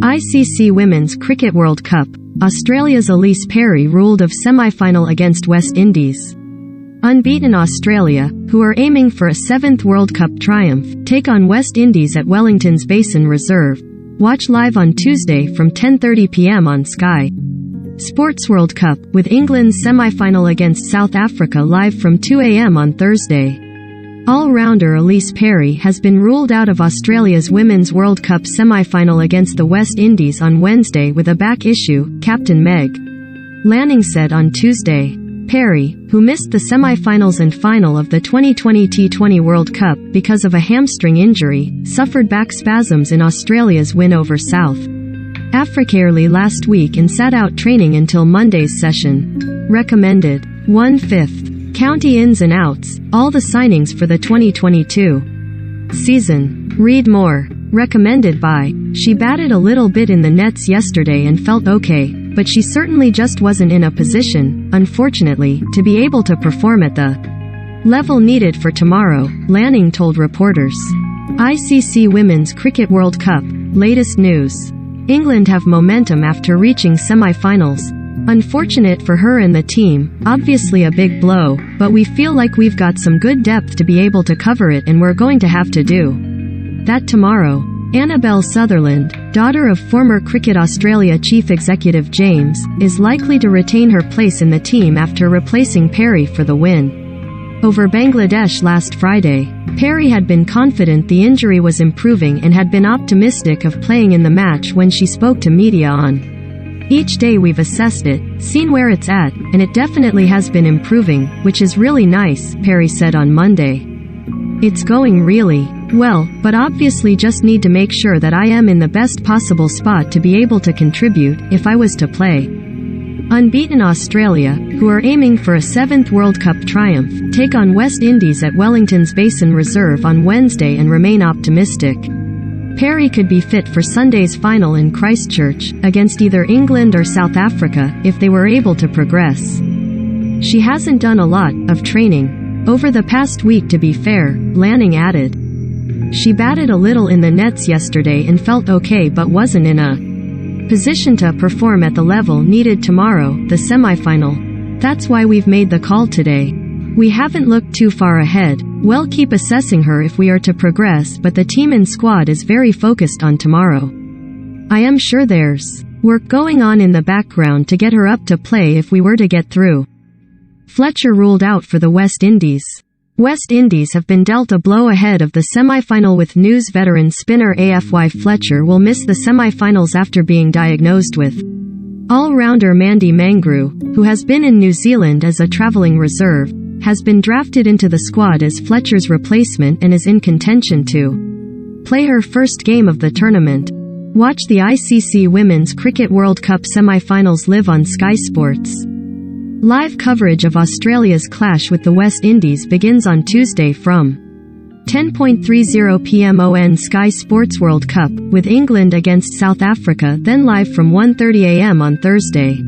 ICC Women's Cricket World Cup. Australia's Ellyse Perry ruled of semi-final against West Indies. Unbeaten Australia, who are aiming for a 7th World Cup triumph, take on West Indies at Wellington's Basin Reserve. Watch live on Tuesday from 10:30 p.m. on Sky Sports World Cup, with England's semi-final against South Africa live from 2 a.m. on Thursday. All-rounder Ellyse Perry has been ruled out of Australia's Women's World Cup semi-final against the West Indies on Wednesday with a back issue, Captain Meg Lanning said on Tuesday. Perry, who missed the semi-finals and final of the 2020 T20 World Cup because of a hamstring injury, suffered back spasms in Australia's win over South Africa early last week and sat out training until Monday's session. Recommended 1/5 county ins and outs, all the signings for the 2022 season. Read more. Recommended by. She batted a little bit in the nets yesterday and felt okay, but she certainly just wasn't in a position, unfortunately, to be able to perform at the level needed for tomorrow, Lanning told reporters. ICC Women's Cricket World Cup. Latest news. England have momentum after reaching semi-finals. Unfortunate for her and the team, obviously a big blow, but we feel like we've got some good depth to be able to cover it, and we're going to have to do that tomorrow. Annabelle Sutherland, daughter of former Cricket Australia chief executive James, is likely to retain her place in the team after replacing Perry for the win over Bangladesh last Friday. Perry had been confident the injury was improving and had been optimistic of playing in the match when she spoke to media on each day we've assessed it, seen where it's at, and it definitely has been improving, which is really nice, Perry said on Monday. It's going really well, but obviously just need to make sure that I am in the best possible spot to be able to contribute, if I was to play. Unbeaten Australia, who are aiming for a 7th World Cup triumph, take on West Indies at Wellington's Basin Reserve on Wednesday and remain optimistic. Perry could be fit for Sunday's final in Christchurch, against either England or South Africa, if they were able to progress. She hasn't done a lot of training over the past week, to be fair, Lanning added. She batted a little in the nets yesterday and felt okay, but wasn't in a position to perform at the level needed tomorrow, the semi-final. That's why we've made the call today. We haven't looked too far ahead. We'll keep assessing her if we are to progress, but the team and squad is very focused on tomorrow. I am sure there's work going on in the background to get her up to play if we were to get through. Fletcher ruled out for the West Indies. West Indies have been dealt a blow ahead of the semi-final, with News veteran spinner AFY Fletcher will miss the semi-finals after being diagnosed with all-rounder Mandy Mangru, who has been in New Zealand as a travelling reserve, has been drafted into the squad as Fletcher's replacement and is in contention to play her first game of the tournament. Watch the ICC Women's Cricket World Cup semi-finals live on Sky Sports. Live coverage of Australia's clash with the West Indies begins on Tuesday from 10:30 p.m. on Sky Sports World Cup, with England against South Africa then live from 1:30 a.m. on Thursday.